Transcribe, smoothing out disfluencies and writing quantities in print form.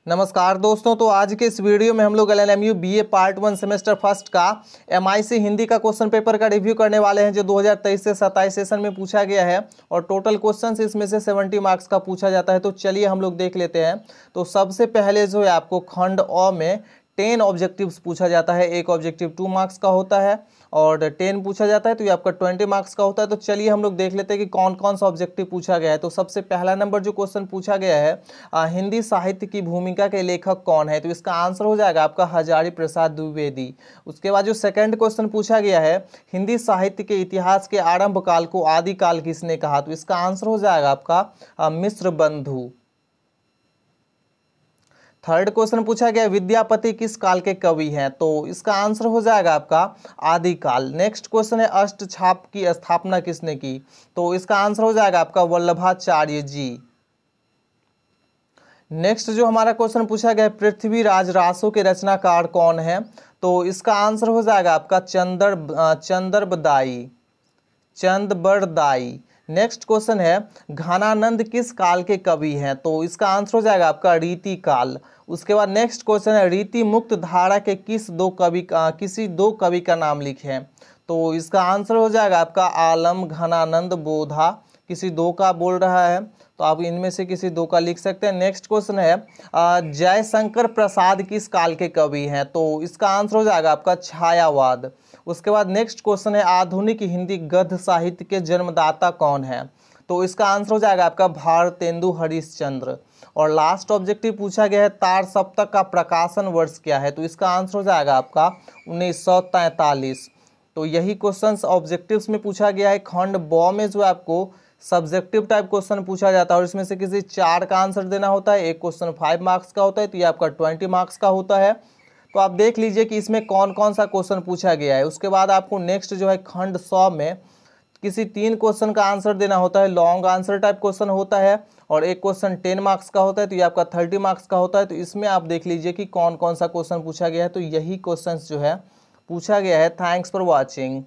नमस्कार दोस्तों। तो आज के इस वीडियो में हम लोग LLMU BA part 1 semester first का MIC हिंदी का क्वेश्चन पेपर का रिव्यू करने वाले हैं, जो 2023 से 27 सेशन में पूछा गया है और टोटल क्वेश्चंस इसमें से 70 मार्क्स का पूछा जाता है। तो चलिए हम लोग देख लेते हैं। तो सबसे पहले जो है आपको खंड अ में 10 ऑब्जेक्टिव्स पूछा जाता है। एक ऑब्जेक्टिव 2 मार्क्स का होता है और 10 पूछा जाता है तो ये आपका 20 मार्क्स का होता है। तो चलिए हम लोग देख लेते हैं कि कौन कौन सा ऑब्जेक्टिव पूछा गया है। तो सबसे पहला नंबर जो क्वेश्चन पूछा गया है, हिंदी साहित्य की भूमिका के लेखक कौन है। तो इसका आंसर हो जाएगा आपका हजारी प्रसाद द्विवेदी। उसके बाद जो सेकंड क्वेश्चन पूछा गया है, हिंदी साहित्य के इतिहास के आरंभ काल को आदिकाल किसने कहा। तो इसका आंसर हो जाएगा आपका मिश्र बंधु। थर्ड क्वेश्चन पूछा गया, विद्यापति किस काल के कवि हैं। तो इसका आंसर हो जाएगा आपका आदिकाल। नेक्स्ट क्वेश्चन है, अष्टछाप की स्थापना किसने की। तो इसका आंसर हो जाएगा आपका वल्लभाचार्य जी। नेक्स्ट जो हमारा क्वेश्चन पूछा गया है, पृथ्वीराज रासो के रचनाकार कौन है। तो इसका आंसर हो जाएगा आपका चंदबरदाई। नेक्स्ट क्वेश्चन है, घनानंद किस काल के कवि हैं। तो इसका आंसर हो जाएगा आपका रीति काल। उसके बाद नेक्स्ट क्वेश्चन है, रीति मुक्त धारा के किसी दो कवि का नाम लिखें। तो इसका आंसर हो जाएगा आपका आलम घनानंद बोधा। किसी दो का बोल रहा है तो आप इनमें से किसी दो का लिख सकते हैं। नेक्स्ट क्वेश्चन है, जयशंकर प्रसाद किस काल के कवि हैं। तो इसका आंसर हो जाएगा आपका छायावाद। उसके बाद नेक्स्ट क्वेश्चन है, आधुनिक हिंदी गद्य साहित्य के जन्मदाता कौन है। तो इसका आंसर हो जाएगा आपका भारतेंदु हरिश्चंद्र। और लास्ट ऑब्जेक्टिव पूछा गया है, तार सप्तक का प्रकाशन वर्ष क्या है। तो इसका आंसर हो जाएगा आपका 1943। तो यही क्वेश्चंस ऑब्जेक्टिव्स में पूछा गया है। खंड ब में जो आपको सब्जेक्टिव टाइप क्वेश्चन पूछा जाता है और इसमें से किसी 4 का आंसर देना होता है। एक क्वेश्चन 5 मार्क्स का होता है तो ये आपका 20 मार्क्स का होता है। तो आप देख लीजिए कि इसमें कौन कौन सा क्वेश्चन पूछा गया है। उसके बाद आपको नेक्स्ट जो है खंड 100 में किसी 3 क्वेश्चन का आंसर देना होता है। लॉन्ग आंसर टाइप क्वेश्चन होता है और एक क्वेश्चन 10 मार्क्स का होता है तो ये आपका 30 मार्क्स का होता है। तो इसमें आप देख लीजिए कि कौन कौन सा क्वेश्चन पूछा गया है। तो यही क्वेश्चन जो है पूछा गया है। Thanks for watching.